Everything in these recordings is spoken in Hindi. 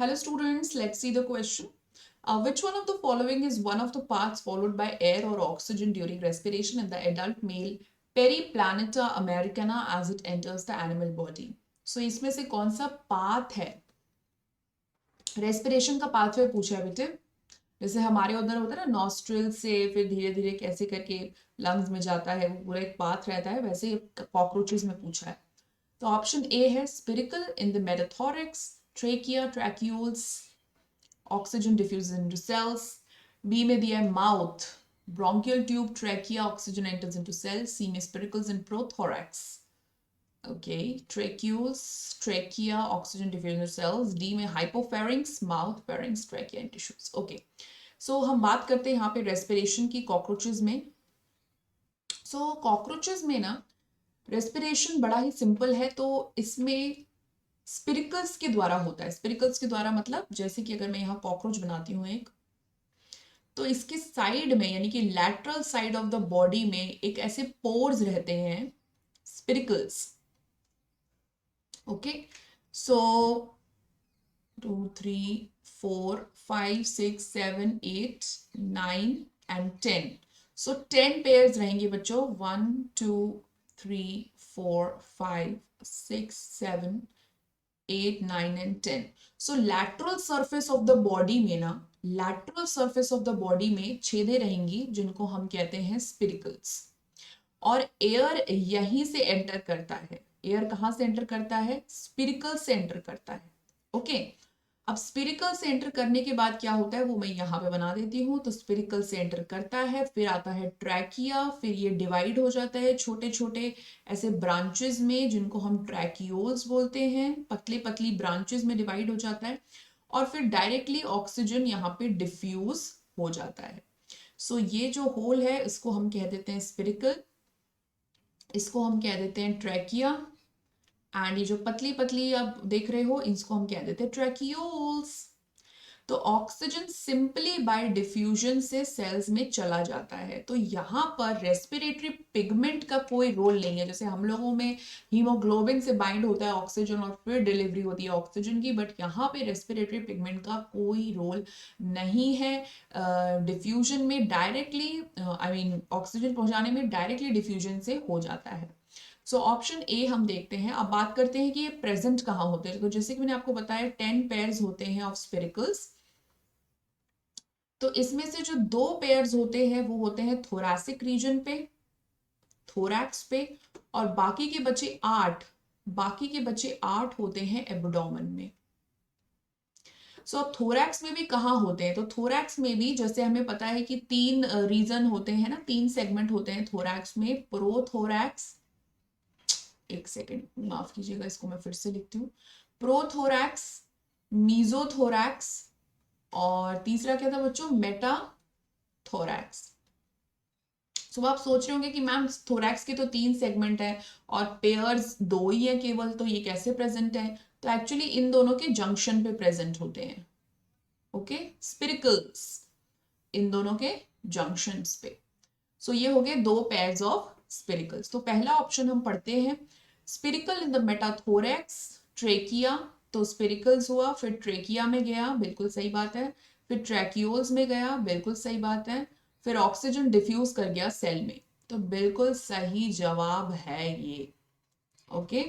Hello students, let's see the question. Which one of the following is one of the paths followed by air or oxygen during respiration in the adult male Periplaneta americana as it enters the animal body? So इसमें से कौन सा पाथ है? रेस्पिरेशन का पाथवे पूछा है बेटे. जैसे हमारे उधर होता है ना, नॉस्ट्रिल से फिर धीरे धीरे कैसे करके लंग्स में जाता है, वो पूरा एक पाथ रहता है, वैसे कॉकरोचेस में पूछा है. तो ऑप्शन ए है spiracle in the metathorax, trachea, tracheoles, oxygen diffuse into cells. B में दिया है mouth, bronchial tube, trachea, oxygen enters into cells. C में spiracles in prothorax, okay, tracheoles, trachea, oxygen diffusion into cells. D में hypopharynx, mouth, pharynx, trachea and tissues. Okay, so हम बात करते हैं यहाँ पे रेस्पिरेशन की कॉकरोचेस में. सो कॉकरोचेस में ना रेस्पिरेशन बड़ा ही सिंपल है. तो इसमें स्पिरिकल्स के द्वारा होता है. स्पिरिकल्स के द्वारा मतलब जैसे कि अगर मैं यहाँ कॉकरोच बनाती हूँ एक, तो इसके साइड में यानी कि lateral side of the body में एक ऐसे पोर्स रहते हैं, spiracles. Okay, so 2 3 4 5 6 7 8 9 and 10. So 10 pairs रहेंगे बच्चों. 1 2 3 4 5 6 7 8 9 and 10. So lateral surface of the body में ना, lateral surface of the body में छेदे रहेंगी जिनको हम कहते हैं स्पिरिकल्स. और एयर यहीं से एंटर करता है. एयर कहां से एंटर करता है? स्पिरिकल से एंटर करता है. ओके, अब स्पिरिकल से एंटर करने के बाद क्या होता है वो मैं यहाँ पे बना देती हूँ. तो स्पिरिकल से एंटर करता है, फिर आता है ट्रैकिया, फिर ये डिवाइड हो जाता है छोटे छोटे ऐसे ब्रांचेस में जिनको हम ट्रैकियोल्स बोलते हैं. पतली पतली ब्रांचेस में डिवाइड हो जाता है और फिर डायरेक्टली ऑक्सीजन यहाँ पे डिफ्यूज हो जाता है. सो ये जो होल है इसको हम कह देते हैं स्पिरिकल, इसको हम कह देते हैं ट्रैकिया, एंड ये जो पतली पतली आप देख रहे हो इसको हम कह देते हैं ट्रैकियोल्स. तो ऑक्सीजन सिंपली बाय डिफ्यूजन से सेल्स में चला जाता है. तो यहाँ पर रेस्पिरेटरी पिगमेंट का कोई रोल नहीं है. जैसे हम लोगों में हीमोग्लोबिन से बाइंड होता है ऑक्सीजन और फिर डिलीवरी होती है ऑक्सीजन की, बट यहाँ पे रेस्पिरेटरी पिगमेंट का कोई रोल नहीं है. डिफ्यूजन में डायरेक्टली, आई मीन ऑक्सीजन पहुंचाने में डायरेक्टली डिफ्यूजन से हो जाता है. सो ऑप्शन ए हम देखते हैं. अब बात करते हैं कि ये प्रेजेंट कहाँ होते हैं. तो जैसे कि मैंने आपको बताया 10 पेयर्स होते हैं ऑफ स्पिरिकल्स. तो इसमें से जो 2 पेयर्स होते हैं वो होते हैं थोरैसिक रीजन पे, थोरैक्स पे, और बाकी के बचे 8 होते हैं एब्डोमेन में. सो अब थोरैक्स में भी कहाँ होते हैं? तो थोरैक्स में भी जैसे हमें पता है कि 3 रीजन होते हैं ना, 3 सेगमेंट होते हैं थोरैक्स में. प्रोथोरैक्स, एक सेकेंड माफ कीजिएगा, इसको मैं फिर से लिखती हूँ. प्रोथोरैक्स, मीजोथोरैक्स, और तीसरा क्या था बच्चों? मेटाथोरैक्स. सो आप सोच रहे होंगे कि मैम थोरैक्स के तो 3 सेगमेंट है और पेयर्स 2 ही है केवल, तो ये कैसे प्रेजेंट है? तो एक्चुअली इन दोनों के जंक्शन पे प्रेजेंट होते हैं. ओके, स्पिरिकल्स इन दोनों के जंक्शंस पे. सो ये हो गए 2 पेयर्स ऑफ स्पिरिकल्स. तो पहला ऑप्शन हम पढ़ते हैं, spherical in the metathorax, trachea. तो स्पिरिकल्स हुआ, फिर ट्रेकिया में गया, बिल्कुल सही बात है. फिर ट्रैकियोल्स में गया, बिल्कुल सही बात है. फिर ऑक्सीजन डिफ्यूज कर गया सेल में. तो बिल्कुल सही जवाब है ये. ओके,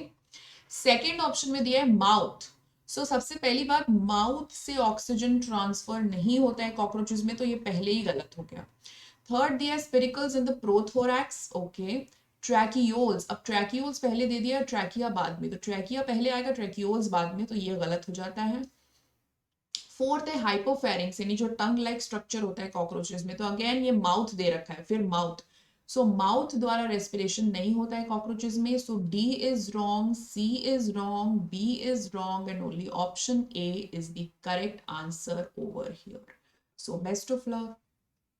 सेकेंड ऑप्शन में दिया है माउथ. सो सबसे पहली बात, माउथ से ऑक्सीजन ट्रांसफर नहीं होता है कॉकरोचेस में, तो ये पहले ही गलत हो गया. थर्ड दिया spiracles in the prothorax. Okay, tracheoles, अब ट्रैकियोल्स पहले दे दिया, ट्रैकिया बाद में, तो ट्रैकिया पहले आएगा, ट्रैकियोल्स बाद में, तो ये गलत हो जाता है. फोर्थ है हाइपोफेरिंक्स, यानी जो टंग लाइक स्ट्रक्चर होता है कॉकरोचेस में, तो अगेन ये माउथ दे रखा है, फिर माउथ. सो माउथ द्वारा रेस्पिरेशन नहीं होता है कॉकरोचेस में. So D is wrong, C is wrong, B is wrong, and only option A is the correct answer over here. So best of luck.